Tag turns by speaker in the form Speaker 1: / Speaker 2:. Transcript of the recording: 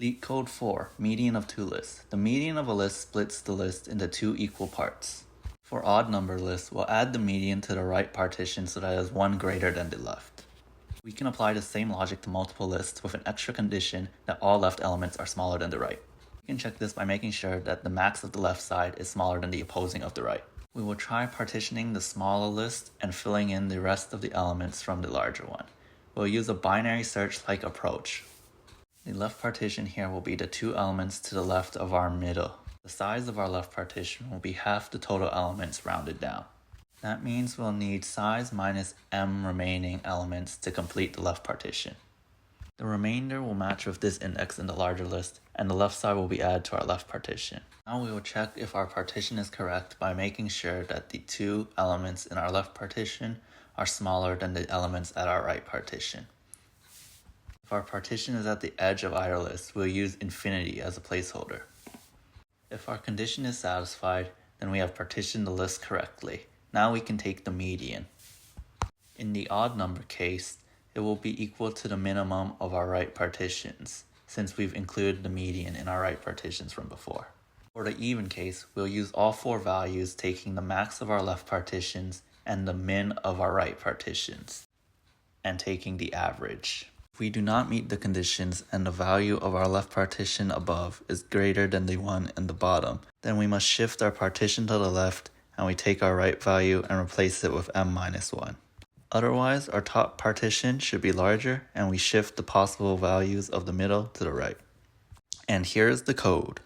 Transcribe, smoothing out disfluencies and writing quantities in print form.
Speaker 1: LeetCode 4, median of two lists. The median of a list splits the list into two equal parts. For odd number lists, we'll add the median to the right partition so that it is one greater than the left. We can apply the same logic to multiple lists with an extra condition that all left elements are smaller than the right. You can check this by making sure that the max of the left side is smaller than the opposing of the right. We will try partitioning the smaller list and filling in the rest of the elements from the larger one. We'll use a binary search-like approach. The left partition here will be the two elements to the left of our middle. The size of our left partition will be half the total elements rounded down. That means we'll need size minus m remaining elements to complete the left partition. The remainder will match with this index in the larger list, and the left side will be added to our left partition. Now we will check if our partition is correct by making sure that the two elements in our left partition are smaller than the elements at our right partition. If our partition is at the edge of either list, we'll use infinity as a placeholder. If our condition is satisfied, then we have partitioned the list correctly. Now we can take the median. In the odd number case, it will be equal to the minimum of our right partitions, since we've included the median in our right partitions from before. For the even case, we'll use all four values, taking the max of our left partitions and the min of our right partitions, and taking the average. If we do not meet the conditions and the value of our left partition above is greater than the one in the bottom, then we must shift our partition to the left and we take our right value and replace it with m-1. Otherwise, our top partition should be larger and we shift the possible values of the middle to the right. And here is the code.